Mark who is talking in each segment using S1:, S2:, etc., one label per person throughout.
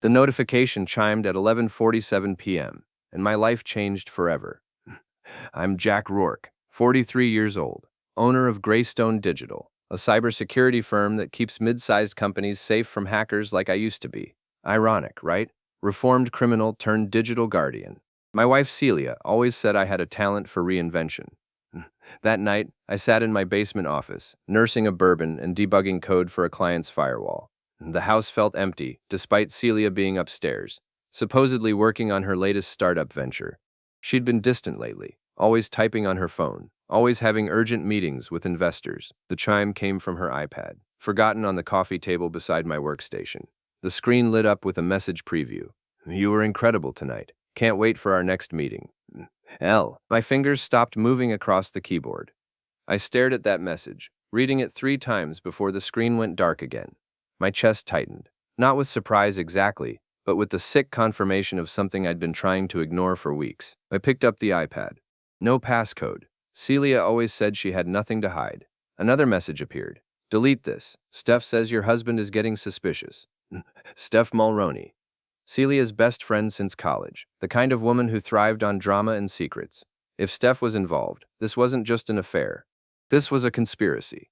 S1: The notification chimed at 11:47 p.m., and my life changed forever. I'm Jack Rourke, 43 years old, owner of Greystone Digital, a cybersecurity firm that keeps mid-sized companies safe from hackers like I used to be. Ironic, right? Reformed criminal turned digital guardian. My wife Celia always said I had a talent for reinvention. That night, I sat in my basement office, nursing a bourbon and debugging code for a client's firewall. The house felt empty, despite Celia being upstairs, supposedly working on her latest startup venture. She'd been distant lately, always typing on her phone, always having urgent meetings with investors. The chime came from her iPad, forgotten on the coffee table beside my workstation. The screen lit up with a message preview. You were incredible tonight. Can't wait for our next meeting. L. My fingers stopped moving across the keyboard. I stared at that message, reading it 3 times before the screen went dark again. My chest tightened, not with surprise exactly, but with the sick confirmation of something I'd been trying to ignore for weeks. I picked up the iPad. No passcode. Celia always said she had nothing to hide. Another message appeared. Delete this. Steph says your husband is getting suspicious. Steph Mulroney. Celia's best friend since college, the kind of woman who thrived on drama and secrets. If Steph was involved, this wasn't just an affair. This was a conspiracy.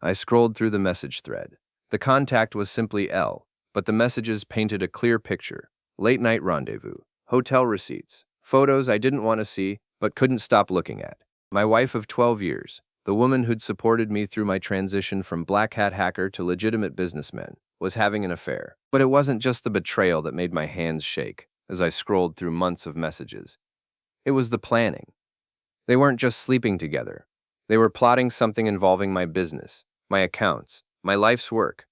S1: I scrolled through the message thread. The contact was simply L, but the messages painted a clear picture. Late-night rendezvous, hotel receipts, photos I didn't want to see but couldn't stop looking at. My wife of 12 years, the woman who'd supported me through my transition from black hat hacker to legitimate businessman, was having an affair. But it wasn't just the betrayal that made my hands shake as I scrolled through months of messages. It was the planning. They weren't just sleeping together. They were plotting something involving my business, my accounts, my life's work.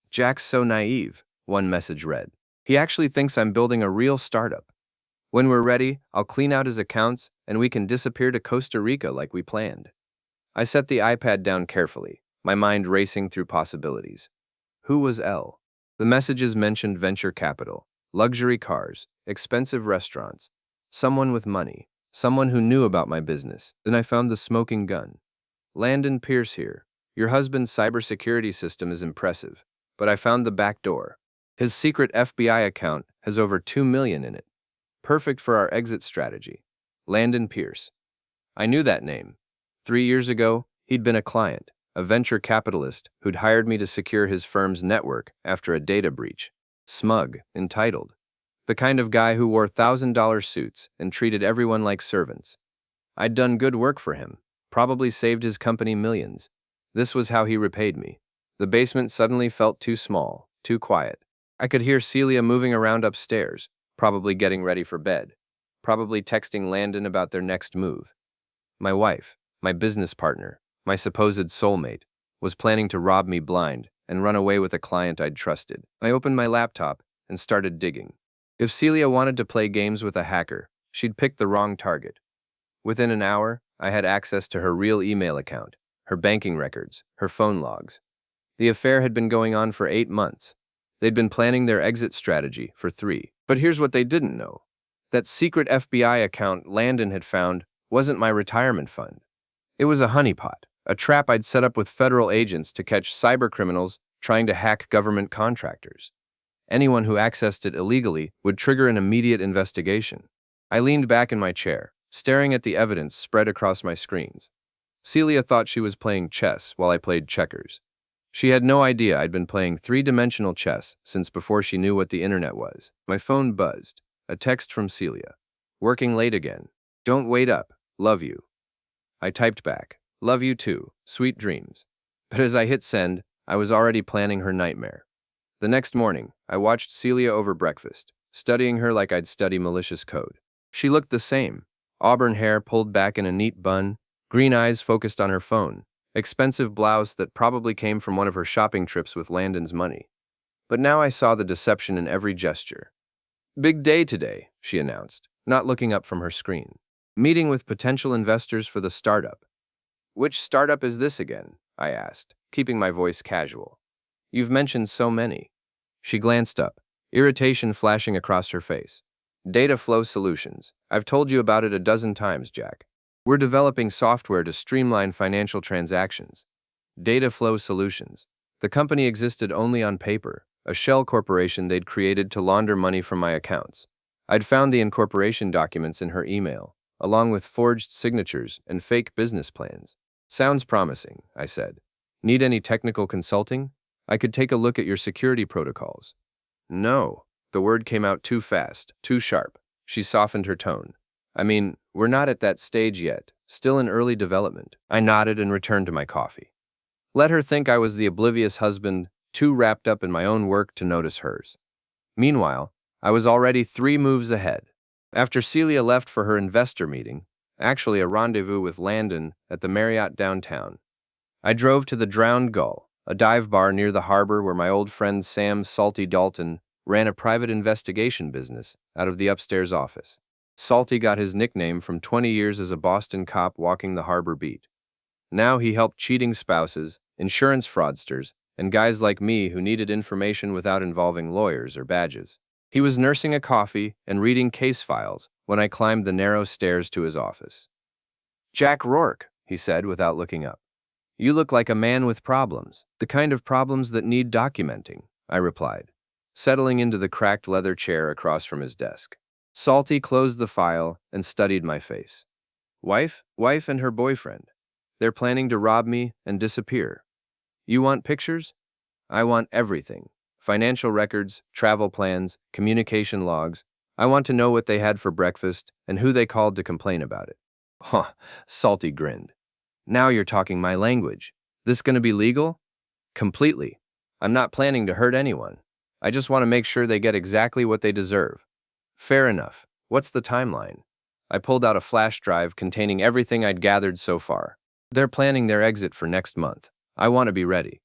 S1: Jack's so naive, one message read. He actually thinks I'm building a real startup. When we're ready, I'll clean out his accounts and we can disappear to Costa Rica like we planned. I set the iPad down carefully, my mind racing through possibilities. Who was L? The messages mentioned venture capital, luxury cars, expensive restaurants, someone with money, someone who knew about my business. Then I found the smoking gun. Landon Pierce here. Your husband's cybersecurity system is impressive, but I found the back door. His secret FBI account has over 2 million in it. Perfect for our exit strategy. Landon Pierce. I knew that name. 3 years ago, he'd been a client, a venture capitalist who'd hired me to secure his firm's network after a data breach. Smug, entitled. The kind of guy who wore $1,000 suits and treated everyone like servants. I'd done good work for him, probably saved his company millions. This was how he repaid me. The basement suddenly felt too small, too quiet. I could hear Celia moving around upstairs, probably getting ready for bed, probably texting Landon about their next move. My wife, my business partner, my supposed soulmate, was planning to rob me blind and run away with a client I'd trusted. I opened my laptop and started digging. If Celia wanted to play games with a hacker, she'd picked the wrong target. Within an hour, I had access to her real email account, her banking records, her phone logs. The affair had been going on for 8 months. They'd been planning their exit strategy for 3. But here's what they didn't know. That secret FBI account Landon had found wasn't my retirement fund. It was a honeypot, a trap I'd set up with federal agents to catch cybercriminals trying to hack government contractors. Anyone who accessed it illegally would trigger an immediate investigation. I leaned back in my chair, staring at the evidence spread across my screens. Celia thought she was playing chess while I played checkers. She had no idea I'd been playing 3-dimensional chess since before she knew what the internet was. My phone buzzed. A text from Celia. Working late again. Don't wait up. Love you. I typed back. Love you too. Sweet dreams. But as I hit send, I was already planning her nightmare. The next morning, I watched Celia over breakfast, studying her like I'd study malicious code. She looked the same. Auburn hair pulled back in a neat bun, green eyes focused on her phone, expensive blouse that probably came from one of her shopping trips with Landon's money. But now I saw the deception in every gesture. Big day today, she announced, not looking up from her screen. Meeting with potential investors for the startup. Which startup is this again? I asked, keeping my voice casual. You've mentioned so many. She glanced up, irritation flashing across her face. Data Flow Solutions. I've told you about it a dozen times, Jack. We're developing software to streamline financial transactions. Data Flow Solutions. The company existed only on paper, a shell corporation they'd created to launder money from my accounts. I'd found the incorporation documents in her email, along with forged signatures and fake business plans. Sounds promising, I said. Need any technical consulting? I could take a look at your security protocols. No. The word came out too fast, too sharp. She softened her tone. I mean, we're not at that stage yet, still in early development. I nodded and returned to my coffee. Let her think I was the oblivious husband, too wrapped up in my own work to notice hers. Meanwhile, I was already 3 moves ahead. After Celia left for her investor meeting, actually a rendezvous with Landon at the Marriott downtown, I drove to the Drowned Gull, a dive bar near the harbor where my old friend Sam Salty Dalton ran a private investigation business out of the upstairs office. Salty got his nickname from 20 years as a Boston cop walking the harbor beat. Now he helped cheating spouses, insurance fraudsters, and guys like me who needed information without involving lawyers or badges. He was nursing a coffee and reading case files when I climbed the narrow stairs to his office. "Jack Rourke," he said without looking up. "You look like a man with problems, the kind of problems that need documenting," I replied, settling into the cracked leather chair across from his desk. Salty closed the file and studied my face. Wife and her boyfriend. They're planning to rob me and disappear. You want pictures? I want everything. Financial records, travel plans, communication logs. I want to know what they had for breakfast and who they called to complain about it. Huh, Salty grinned. Now you're talking my language. This gonna be legal? Completely. I'm not planning to hurt anyone. I just want to make sure they get exactly what they deserve. Fair enough. What's the timeline? I pulled out a flash drive containing everything I'd gathered so far. They're planning their exit for next month. I want to be ready.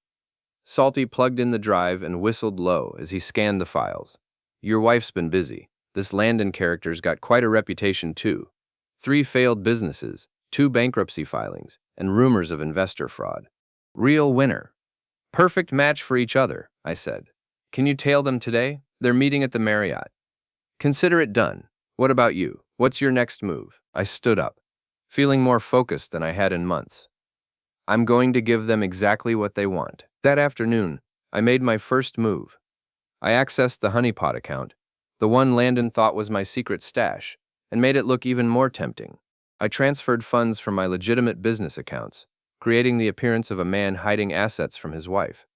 S1: Salty plugged in the drive and whistled low as he scanned the files. Your wife's been busy. This Landon character's got quite a reputation too. 3 failed businesses, 2 bankruptcy filings, and rumors of investor fraud. Real winner. Perfect match for each other, I said. Can you tail them today? They're meeting at the Marriott. Consider it done. What about you? What's your next move? I stood up, feeling more focused than I had in months. I'm going to give them exactly what they want. That afternoon, I made my first move. I accessed the honeypot account, the one Landon thought was my secret stash, and made it look even more tempting. I transferred funds from my legitimate business accounts, creating the appearance of a man hiding assets from his wife.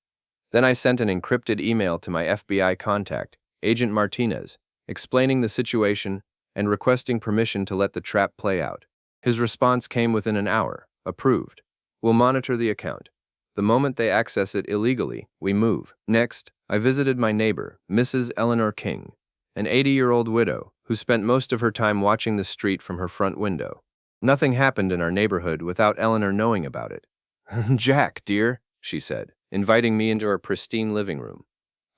S1: Then I sent an encrypted email to my FBI contact, Agent Martinez, explaining the situation and requesting permission to let the trap play out. His response came within an hour. Approved. We'll monitor the account. The moment they access it illegally, we move. Next, I visited my neighbor, Mrs. Eleanor King, an 80-year-old widow who spent most of her time watching the street from her front window. Nothing happened in our neighborhood without Eleanor knowing about it. Jack, dear, she said, inviting me into her pristine living room.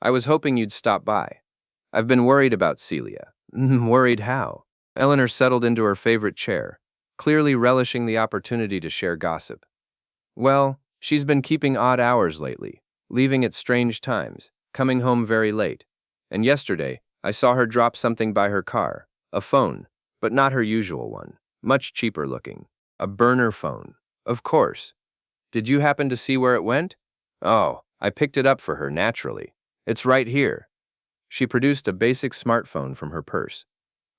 S1: I was hoping you'd stop by. I've been worried about Celia. Worried how? Eleanor settled into her favorite chair, clearly relishing the opportunity to share gossip. Well, she's been keeping odd hours lately, leaving at strange times, coming home very late. And yesterday, I saw her drop something by her car, a phone, but not her usual one, much cheaper looking. A burner phone. Of course. Did you happen to see where it went? Oh, I picked it up for her naturally. It's right here. She produced a basic smartphone from her purse.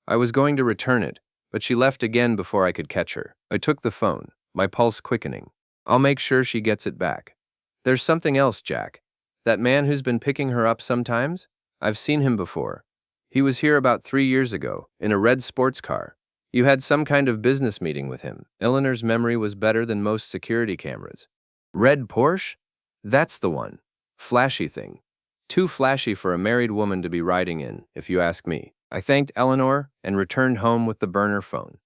S1: I was going to return it, but she left again before I could catch her. I took the phone, my pulse quickening. I'll make sure she gets it back. There's something else, Jack. That man who's been picking her up sometimes? I've seen him before. He was here about 3 years ago, in a red sports car. You had some kind of business meeting with him. Eleanor's memory was better than most security cameras. Red Porsche? That's the one. Flashy thing. Too flashy for a married woman to be riding in, if you ask me. I thanked Eleanor and returned home with the burner phone.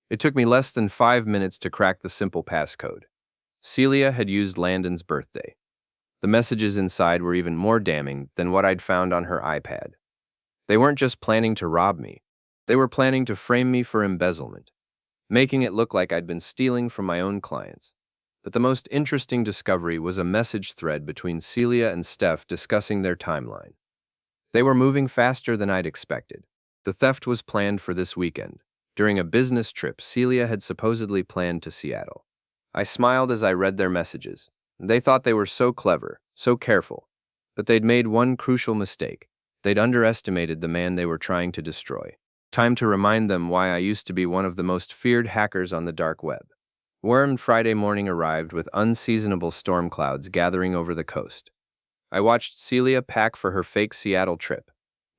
S1: It took me less than 5 minutes to crack the simple passcode. Celia had used Landon's birthday. The messages inside were even more damning than what I'd found on her iPad. They weren't just planning to rob me. They were planning to frame me for embezzlement, making it look like I'd been stealing from my own clients. But the most interesting discovery was a message thread between Celia and Steph discussing their timeline. They were moving faster than I'd expected. The theft was planned for this weekend, during a business trip Celia had supposedly planned to Seattle. I smiled as I read their messages. They thought they were so clever, so careful. But they'd made one crucial mistake. They'd underestimated the man they were trying to destroy. Time to remind them why I used to be one of the most feared hackers on the dark web. Warm Friday morning arrived with unseasonable storm clouds gathering over the coast. I watched Celia pack for her fake Seattle trip,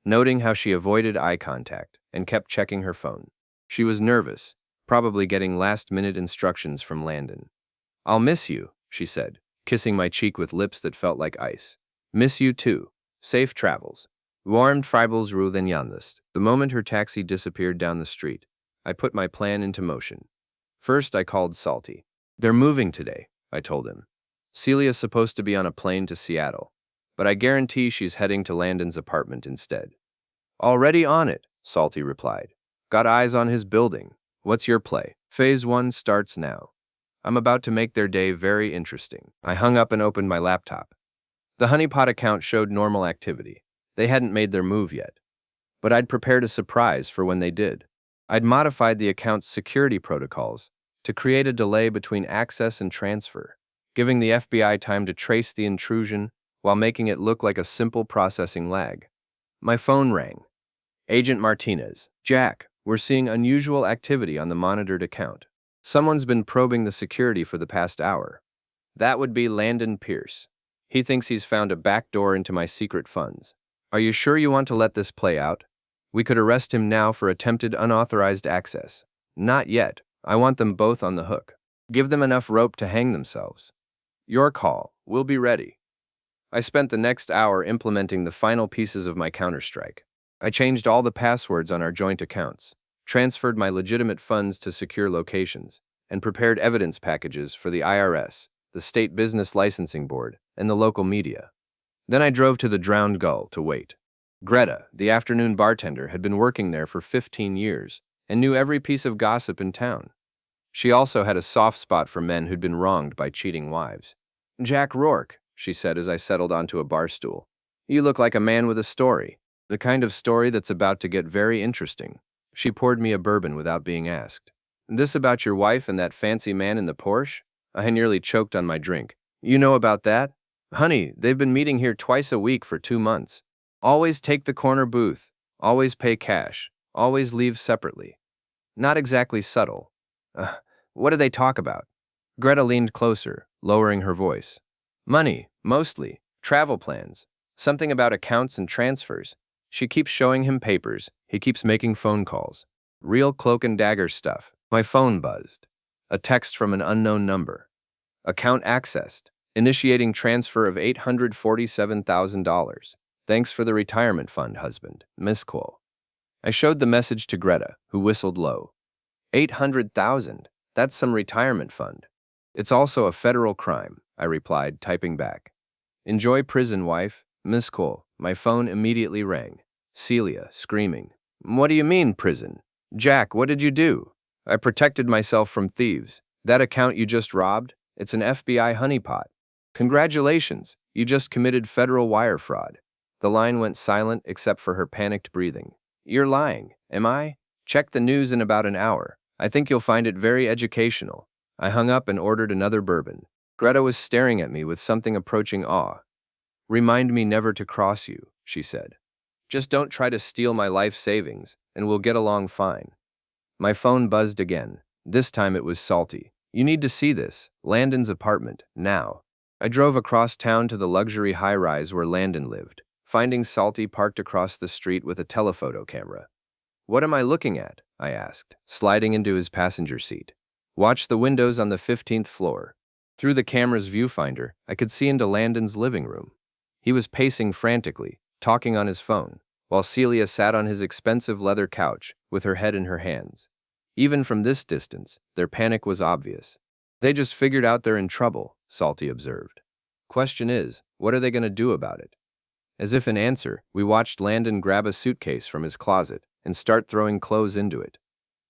S1: noting how she avoided eye contact and kept checking her phone. She was nervous, probably getting last-minute instructions from Landon. "I'll miss you," she said, kissing my cheek with lips that felt like ice. "Miss you too. Safe travels." Warmed Freibels Ruhen Janlist. The moment her taxi disappeared down the street, I put my plan into motion. First, I called Salty. "They're moving today," I told him. "Celia's supposed to be on a plane to Seattle, but I guarantee she's heading to Landon's apartment instead." "Already on it," Salty replied. "Got eyes on his building. What's your play?" "Phase 1 starts now. I'm about to make their day very interesting." I hung up and opened my laptop. The honeypot account showed normal activity. They hadn't made their move yet. But I'd prepared a surprise for when they did. I'd modified the account's security protocols to create a delay between access and transfer, giving the FBI time to trace the intrusion while making it look like a simple processing lag. My phone rang. "Agent Martinez. Jack, we're seeing unusual activity on the monitored account. Someone's been probing the security for the past hour." "That would be Landon Pierce. He thinks he's found a backdoor into my secret funds." "Are you sure you want to let this play out? We could arrest him now for attempted unauthorized access." "Not yet. I want them both on the hook. Give them enough rope to hang themselves." "Your call. We'll be ready." I spent the next hour implementing the final pieces of my counterstrike. I changed all the passwords on our joint accounts, transferred my legitimate funds to secure locations, and prepared evidence packages for the IRS, the State Business Licensing Board, and the local media. Then I drove to the Drowned Gull to wait. Greta, the afternoon bartender, had been working there for 15 years and knew every piece of gossip in town. She also had a soft spot for men who'd been wronged by cheating wives. "Jack Rourke," she said as I settled onto a bar stool. "You look like a man with a story. The kind of story that's about to get very interesting." She poured me a bourbon without being asked. "This about your wife and that fancy man in the Porsche?" I nearly choked on my drink. "You know about that? Honey, they've been meeting here twice a week for 2 months. Always take the corner booth. Always pay cash. Always leave separately." Not exactly subtle. What do they talk about?" Greta leaned closer, lowering her voice. "Money, mostly. Travel plans. Something about accounts and transfers. She keeps showing him papers. He keeps making phone calls. Real cloak and dagger stuff." My phone buzzed. A text from an unknown number. "Account accessed. Initiating transfer of $847,000. Thanks for the retirement fund, husband. Miss Cole." I showed the message to Greta, who whistled low. 800,000. That's some retirement fund." "It's also a federal crime," I replied, typing back. "Enjoy prison, wife. Miss Cole." My phone immediately rang. Celia, screaming. "What do you mean, prison? Jack, what did you do?" "I protected myself from thieves. That account you just robbed? It's an FBI honeypot." "Congratulations, you just committed federal wire fraud." The line went silent except for her panicked breathing. "You're lying, am I? Check the news in about an hour. I think you'll find it very educational." I hung up and ordered another bourbon. Greta was staring at me with something approaching awe. "Remind me never to cross you," she said. "Just don't try to steal my life savings, and we'll get along fine." My phone buzzed again. This time it was Salty. "You need to see this. Landon's apartment, now." I drove across town to the luxury high-rise where Landon lived, finding Salty parked across the street with a telephoto camera. "What am I looking at?" I asked, sliding into his passenger seat. "Watch the windows on the 15th floor." Through the camera's viewfinder, I could see into Landon's living room. He was pacing frantically, talking on his phone, while Celia sat on his expensive leather couch with her head in her hands. Even from this distance, their panic was obvious. "They just figured out they're in trouble," Salty observed. "Question is, what are they going to do about it?" As if in answer, we watched Landon grab a suitcase from his closet and start throwing clothes into it.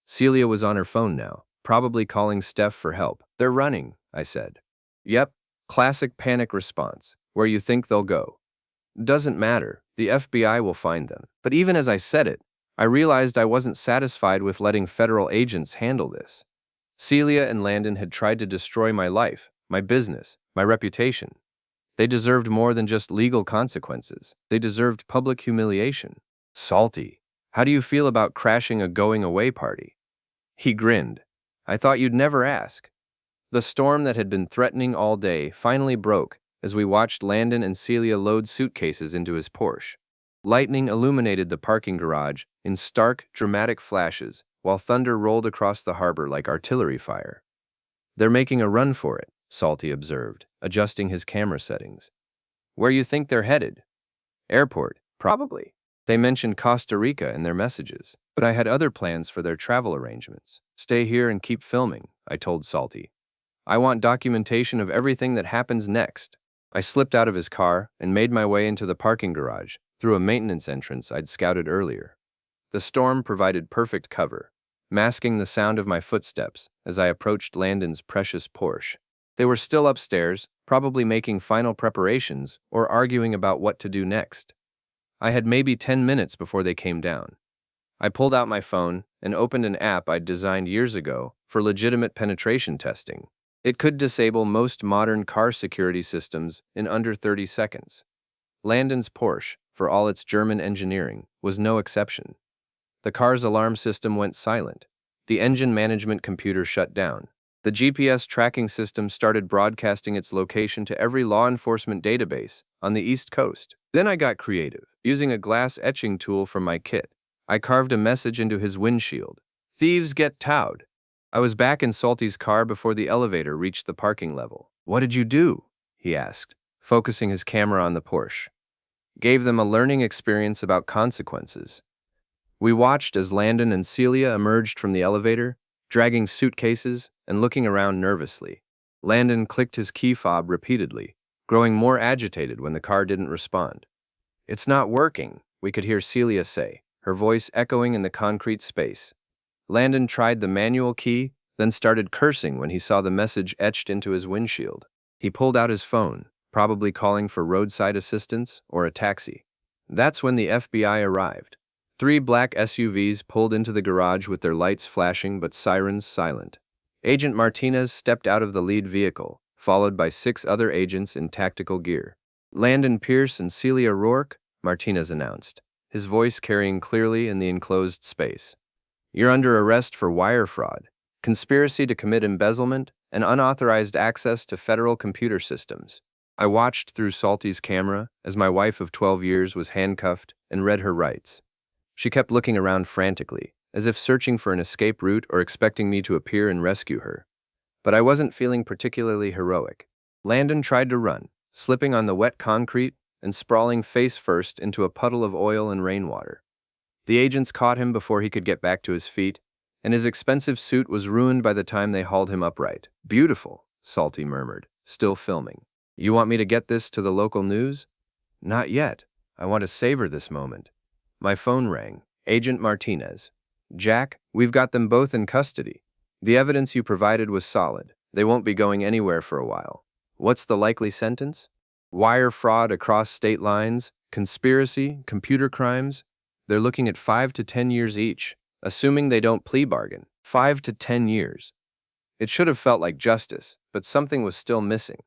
S1: Celia was on her phone now, probably calling Steph for help. "They're running," I said. "Yep, classic panic response. Where you think they'll go?" "Doesn't matter. The FBI will find them." But even as I said it, I realized I wasn't satisfied with letting federal agents handle this. Celia and Landon had tried to destroy my life, my business, my reputation. They deserved more than just legal consequences. They deserved public humiliation. Salty. How do you feel about crashing a going-away party? He grinned. I thought you'd never ask. The storm that had been threatening all day finally broke as we watched Landon and Celia load suitcases into his Porsche. Lightning illuminated the parking garage in stark, dramatic flashes, while thunder rolled across the harbor like artillery fire. They're making a run for it, Salty observed, adjusting his camera settings. Where you think they're headed? Airport, probably. They mentioned Costa Rica in their messages, but I had other plans for their travel arrangements. Stay here and keep filming, I told Salty. I want documentation of everything that happens next. I slipped out of his car and made my way into the parking garage, through a maintenance entrance I'd scouted earlier. The storm provided perfect cover, masking the sound of my footsteps as I approached Landon's precious Porsche. They were still upstairs, probably making final preparations or arguing about what to do next. I had maybe 10 minutes before they came down. I pulled out my phone and opened an app I'd designed years ago for legitimate penetration testing. It could disable most modern car security systems in under 30 seconds. Landon's Porsche, for all its German engineering, was no exception. The car's alarm system went silent. The engine management computer shut down. The GPS tracking system started broadcasting its location to every law enforcement database on the East Coast. Then I got creative. Using a glass etching tool from my kit, I carved a message into his windshield. Thieves get towed. I was back in Salty's car before the elevator reached the parking level. What did you do? He asked, focusing his camera on the Porsche. Gave them a learning experience about consequences. We watched as Landon and Celia emerged from the elevator, dragging suitcases and looking around nervously. Landon clicked his key fob repeatedly, growing more agitated when the car didn't respond. It's not working, we could hear Celia say, her voice echoing in the concrete space. Landon tried the manual key, then started cursing when he saw the message etched into his windshield. He pulled out his phone, probably calling for roadside assistance or a taxi. That's when the FBI arrived. 3 black SUVs pulled into the garage with their lights flashing but sirens silent. Agent Martinez stepped out of the lead vehicle, followed by 6 other agents in tactical gear. Landon Pierce and Celia Rourke, Martinez announced, his voice carrying clearly in the enclosed space. You're under arrest for wire fraud, conspiracy to commit embezzlement, and unauthorized access to federal computer systems. I watched through Salty's camera as my wife of 12 years was handcuffed and read her rights. She kept looking around frantically, as if searching for an escape route or expecting me to appear and rescue her. But I wasn't feeling particularly heroic. Landon tried to run, slipping on the wet concrete and sprawling face first into a puddle of oil and rainwater. The agents caught him before he could get back to his feet, and his expensive suit was ruined by the time they hauled him upright. Beautiful, Salty murmured, still filming. You want me to get this to the local news? Not yet. I want to savor this moment. My phone rang. Agent Martinez. Jack, we've got them both in custody. The evidence you provided was solid. They won't be going anywhere for a while. What's the likely sentence? Wire fraud across state lines, conspiracy, computer crimes. They're looking at 5 to 10 years each, assuming they don't plea bargain. 5 to 10 years. It should have felt like justice, but something was still missing.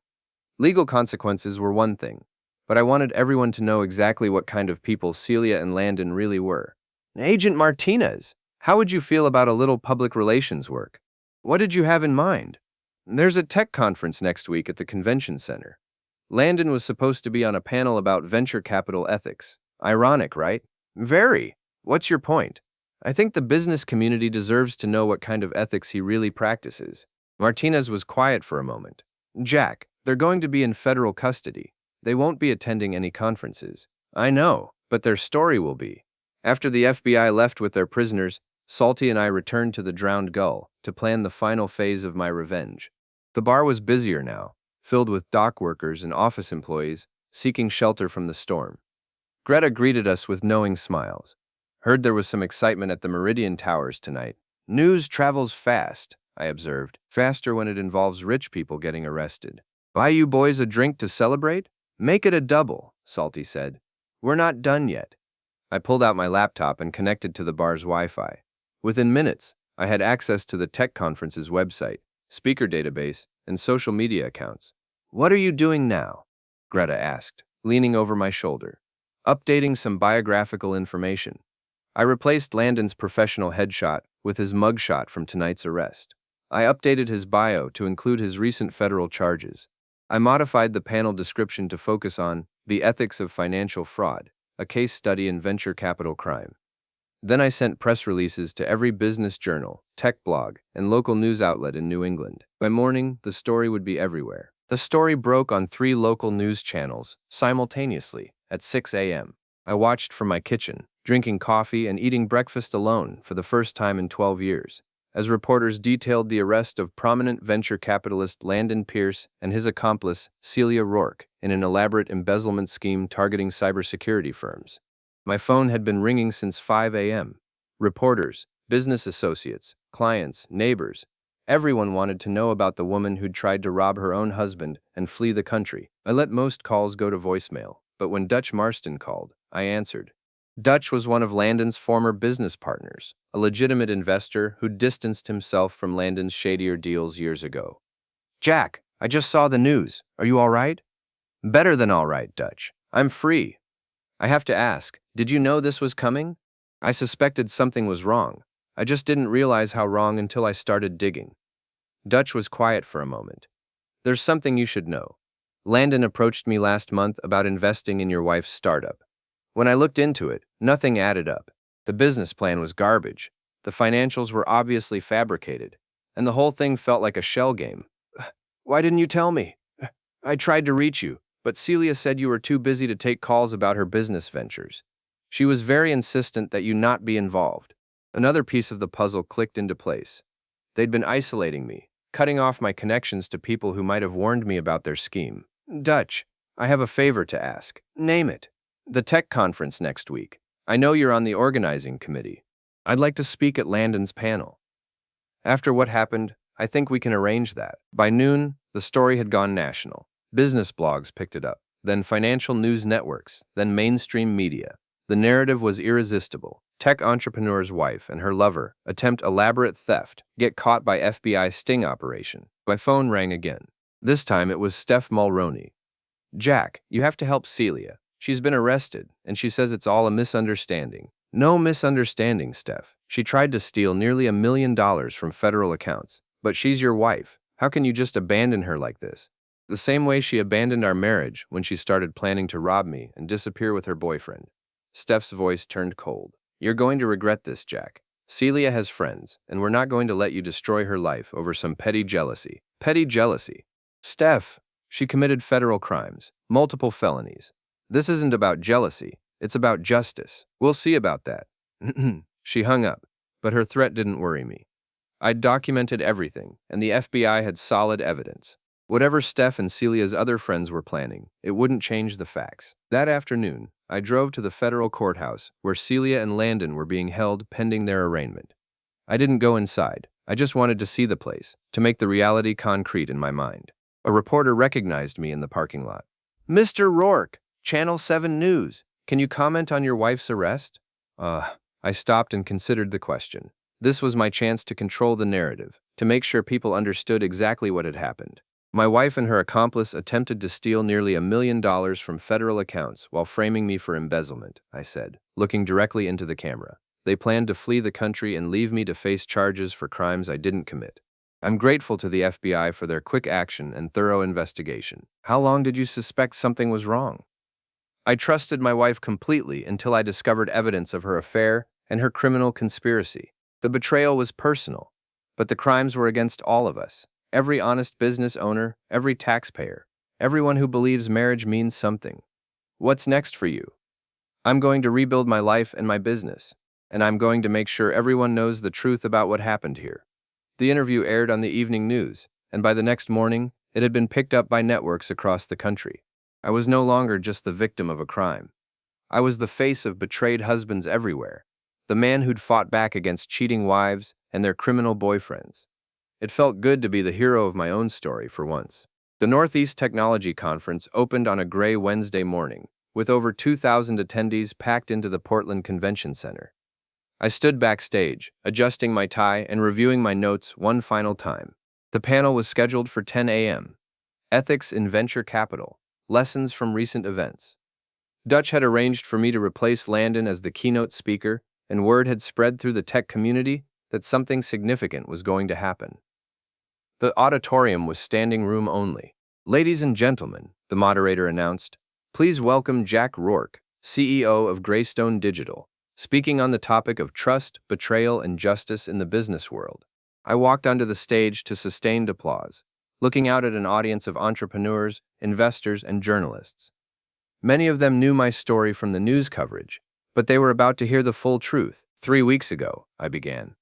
S1: Legal consequences were one thing, but I wanted everyone to know exactly what kind of people Celia and Landon really were. Agent Martinez, how would you feel about a little public relations work? What did you have in mind? There's a tech conference next week at the convention center. Landon was supposed to be on a panel about venture capital ethics. Ironic, right? Very. What's your point? I think the business community deserves to know what kind of ethics he really practices. Martinez was quiet for a moment. Jack, they're going to be in federal custody. They won't be attending any conferences. I know, but their story will be. After the FBI left with their prisoners, Salty and I returned to the Drowned Gull to plan the final phase of my revenge. The bar was busier now, filled with dock workers and office employees seeking shelter from the storm. Greta greeted us with knowing smiles. Heard there was some excitement at the Meridian Towers tonight. News travels fast, I observed. Faster when it involves rich people getting arrested. Buy you boys a drink to celebrate? Make it a double, Salty said. We're not done yet. I pulled out my laptop and connected to the bar's Wi-Fi. Within minutes, I had access to the tech conference's website, speaker database, and social media accounts. What are you doing now? Greta asked, leaning over my shoulder. Updating some biographical information. I replaced Landon's professional headshot with his mugshot from tonight's arrest. I updated his bio to include his recent federal charges. I modified the panel description to focus on the ethics of financial fraud, a case study in venture capital crime. Then I sent press releases to every business journal, tech blog, and local news outlet in New England. By morning, the story would be everywhere. The story broke on 3 local news channels simultaneously at 6 a.m. I watched from my kitchen, drinking coffee and eating breakfast alone for the first time in 12 years, as reporters detailed the arrest of prominent venture capitalist Landon Pierce and his accomplice Celia Rourke in an elaborate embezzlement scheme targeting cybersecurity firms. My phone had been ringing since 5 a.m. Reporters, business associates, clients, neighbors, everyone wanted to know about the woman who'd tried to rob her own husband and flee the country. I let most calls go to voicemail, but when Dutch Marston called, I answered. Dutch was one of Landon's former business partners, a legitimate investor who distanced himself from Landon's shadier deals years ago. "Jack, I just saw the news. Are you all right?" "Better than all right, Dutch. I'm free. I have to ask, did you know this was coming?" I suspected something was wrong. I just didn't realize how wrong until I started digging. Dutch was quiet for a moment. "There's something you should know. Landon approached me last month about investing in your wife's startup. When I looked into it, nothing added up. The business plan was garbage. The financials were obviously fabricated. And the whole thing felt like a shell game. Why didn't you tell me? I tried to reach you, but Celia said you were too busy to take calls about her business ventures. She was very insistent that you not be involved." Another piece of the puzzle clicked into place. They'd been isolating me, cutting off my connections to people who might have warned me about their scheme. "Dutch, I have a favor to ask." "Name it." "The tech conference next week. I know you're on the organizing committee. I'd like to speak at Landon's panel. After what happened, I think we can arrange that." By noon, the story had gone national. Business blogs picked it up, then financial news networks, then mainstream media. The narrative was irresistible. Tech entrepreneur's wife and her lover attempt elaborate theft, get caught by FBI sting operation. My phone rang again. This time it was Steph Mulroney. "Jack, you have to help Celia. She's been arrested, and she says it's all a misunderstanding." "No misunderstanding, Steph. She tried to steal nearly $1 million from federal accounts. But she's your wife. How can you just abandon her like this?" "The same way she abandoned our marriage when she started planning to rob me and disappear with her boyfriend." Steph's voice turned cold. "You're going to regret this, Jack. Celia has friends, and we're not going to let you destroy her life over some petty jealousy." "Petty jealousy?" "Steph, she committed federal crimes, multiple felonies. This isn't about jealousy, it's about justice. We'll see about that." She hung up, but her threat didn't worry me. I'd documented everything, and the FBI had solid evidence. Whatever Steph and Celia's other friends were planning, it wouldn't change the facts. That afternoon, I drove to the federal courthouse where Celia and Landon were being held pending their arraignment. I didn't go inside. I just wanted to see the place, to make the reality concrete in my mind. A reporter recognized me in the parking lot. "Mr. Rourke, Channel 7 News. Can you comment on your wife's arrest?" I stopped and considered the question. This was my chance to control the narrative, to make sure people understood exactly what had happened. "My wife and her accomplice attempted to steal nearly $1 million from federal accounts while framing me for embezzlement," I said, looking directly into the camera. "They planned to flee the country and leave me to face charges for crimes I didn't commit. I'm grateful to the FBI for their quick action and thorough investigation." "How long did you suspect something was wrong?" "I trusted my wife completely until I discovered evidence of her affair and her criminal conspiracy. The betrayal was personal, but the crimes were against all of us. Every honest business owner, every taxpayer, everyone who believes marriage means something." "What's next for you?" "I'm going to rebuild my life and my business, and I'm going to make sure everyone knows the truth about what happened here." The interview aired on the evening news, and by the next morning, it had been picked up by networks across the country. I was no longer just the victim of a crime. I was the face of betrayed husbands everywhere, the man who'd fought back against cheating wives and their criminal boyfriends. It felt good to be the hero of my own story for once. The Northeast Technology Conference opened on a gray Wednesday morning, with over 2,000 attendees packed into the Portland Convention Center. I stood backstage, adjusting my tie and reviewing my notes one final time. The panel was scheduled for 10 a.m. Ethics in Venture Capital, Lessons from Recent Events. Dutch had arranged for me to replace Landon as the keynote speaker, and word had spread through the tech community that something significant was going to happen. The auditorium was standing room only. "Ladies and gentlemen," the moderator announced, "please welcome Jack Rourke, CEO of Greystone Digital, speaking on the topic of trust, betrayal, and justice in the business world." I walked onto the stage to sustained applause, looking out at an audience of entrepreneurs, investors, and journalists. Many of them knew my story from the news coverage, but they were about to hear the full truth. "3 weeks ago," I began,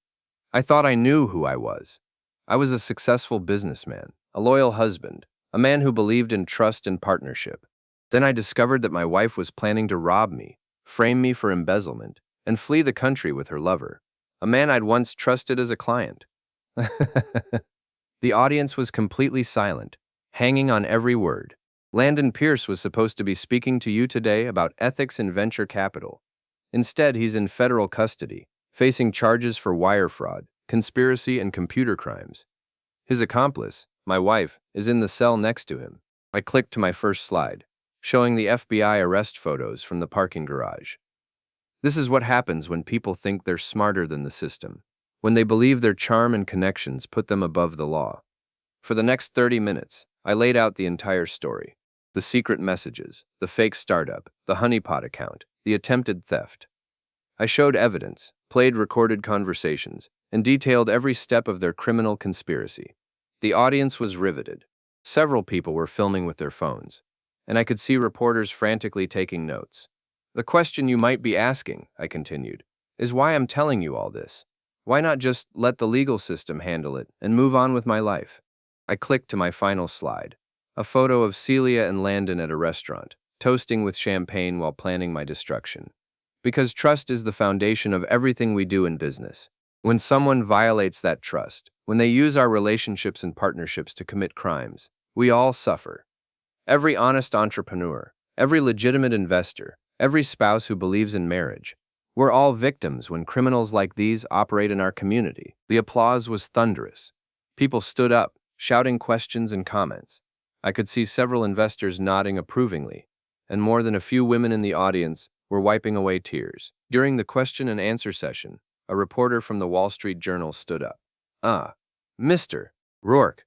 S1: "I thought I knew who I was. I was a successful businessman, a loyal husband, a man who believed in trust and partnership. Then I discovered that my wife was planning to rob me, frame me for embezzlement, and flee the country with her lover, a man I'd once trusted as a client." The audience was completely silent, hanging on every word. "Landon Pierce was supposed to be speaking to you today about ethics in venture capital. Instead, he's in federal custody, facing charges for wire fraud, conspiracy, and computer crimes. His accomplice, my wife, is in the cell next to him." I clicked to my first slide, showing the FBI arrest photos from the parking garage. This is what happens when people think they're smarter than the system, when they believe their charm and connections put them above the law. For the next 30 minutes, I laid out the entire story. The secret messages, the fake startup, the honeypot account, the attempted theft. I showed evidence, played recorded conversations, and detailed every step of their criminal conspiracy. The audience was riveted. Several people were filming with their phones, and I could see reporters frantically taking notes. "The question you might be asking," I continued, "is why I'm telling you all this. Why not just let the legal system handle it and move on with my life?" I clicked to my final slide, a photo of Celia and Landon at a restaurant, toasting with champagne while planning my destruction. Because trust is the foundation of everything we do in business. When someone violates that trust, when they use our relationships and partnerships to commit crimes, we all suffer. Every honest entrepreneur, every legitimate investor, every spouse who believes in marriage. We're all victims when criminals like these operate in our community. The applause was thunderous. People stood up, shouting questions and comments. I could see several investors nodding approvingly, and more than a few women in the audience were wiping away tears. During the question and answer session, a reporter from the Wall Street Journal stood up. Mr. Rourke,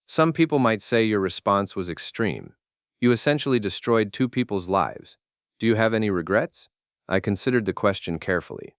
S1: some people might say your response was extreme. You essentially destroyed two people's lives. Do you have any regrets?" I considered the question carefully.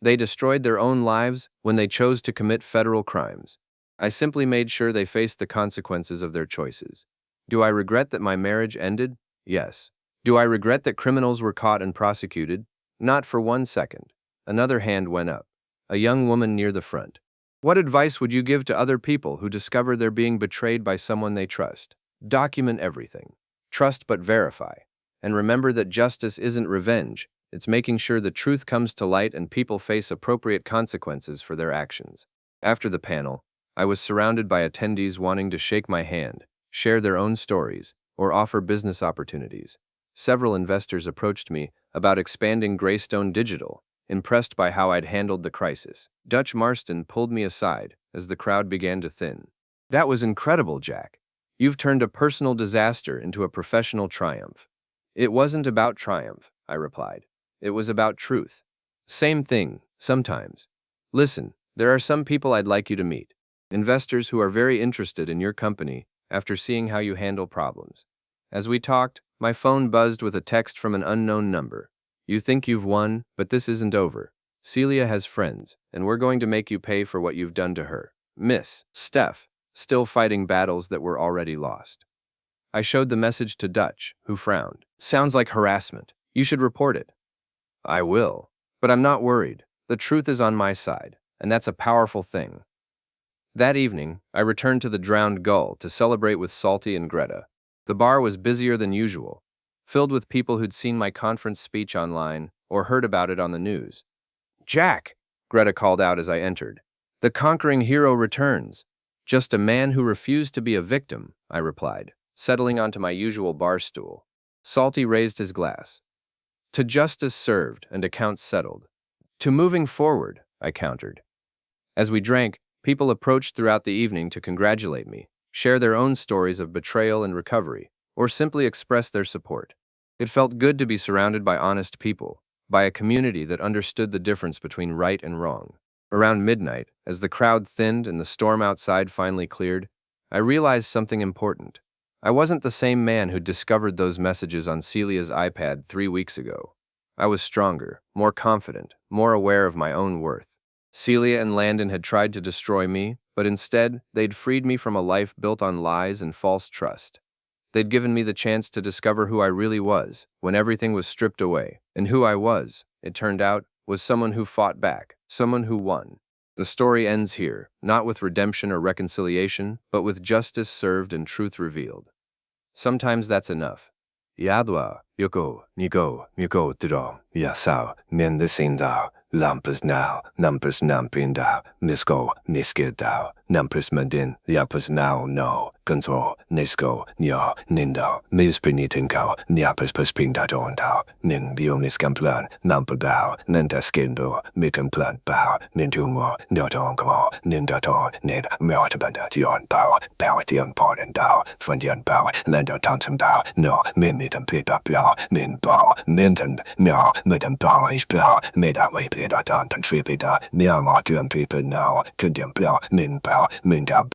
S1: They destroyed their own lives when they chose to commit federal crimes. I simply made sure they faced the consequences of their choices. Do I regret that my marriage ended? Yes. Do I regret that criminals were caught and prosecuted? Not for 1 second. Another hand went up. A young woman near the front. "What advice would you give to other people who discover they're being betrayed by someone they trust?" Document everything. Trust but verify. And remember that justice isn't revenge. It's making sure the truth comes to light and people face appropriate consequences for their actions. After the panel, I was surrounded by attendees wanting to shake my hand, share their own stories, or offer business opportunities. Several investors approached me about expanding Greystone Digital, impressed by how I'd handled the crisis. Dutch Marston pulled me aside as the crowd began to thin. "That was incredible, Jack. You've turned a personal disaster into a professional triumph." "It wasn't about triumph," I replied. "It was about truth." "Same thing, sometimes. Listen, there are some people I'd like you to meet. Investors who are very interested in your company after seeing how you handle problems." As we talked, my phone buzzed with a text from an unknown number. "You think you've won, but this isn't over. Celia has friends, and we're going to make you pay for what you've done to her. Miss Steph, still fighting battles that were already lost." I showed the message to Dutch, who frowned. "Sounds like harassment. You should report it." "I will. But I'm not worried. The truth is on my side, and that's a powerful thing." That evening, I returned to the Drowned Gull to celebrate with Salty and Greta. The bar was busier than usual, filled with people who'd seen my conference speech online or heard about it on the news. "Jack," Greta called out as I entered, "the conquering hero returns." "Just a man who refused to be a victim," I replied, settling onto my usual bar stool. Salty raised his glass. "To justice served and accounts settled." "To moving forward," I countered. As we drank, people approached throughout the evening to congratulate me, share their own stories of betrayal and recovery, or simply express their support. It felt good to be surrounded by honest people, by a community that understood the difference between right and wrong. Around midnight, as the crowd thinned and the storm outside finally cleared, I realized something important. I wasn't the same man who discovered those messages on Celia's iPad 3 weeks ago. I was stronger, more confident, more aware of my own worth. Celia and Landon had tried to destroy me, but instead, they'd freed me from a life built on lies and false trust. They'd given me the chance to discover who I really was when everything was stripped away. And who I was, it turned out, was someone who fought back, someone who won. The story ends here, not with redemption or reconciliation, but with justice served and truth revealed. Sometimes that's enough. Yadwa, Yoko, Nigo, Miko, Dro, Yasao, Mendesinda, Lampus now, Numpus Nampinda, Misko, Miskidao, Numpus Madin, Yapus now, no, Control, Nisko, Nyo, Nindo, Mispinitinko, Nyapus Perspindadondao, Nin Biomiscamplan, Nampudao, Nentaskindo, Mikamplan Bao, Nintumo, Notonko, Nindato, Nid, Mortabanda, Yon Bao, Bawatian Portandao, Fundian Bao, Lando Thompson Bao, no, Mimitan Pita Bao, Min Bao, Minton, no, Midan Bao is Bao, Mida Way Pita Dantan Tripita, Niamatuan Pipa now, Kundian Bao, Min Bao, Minda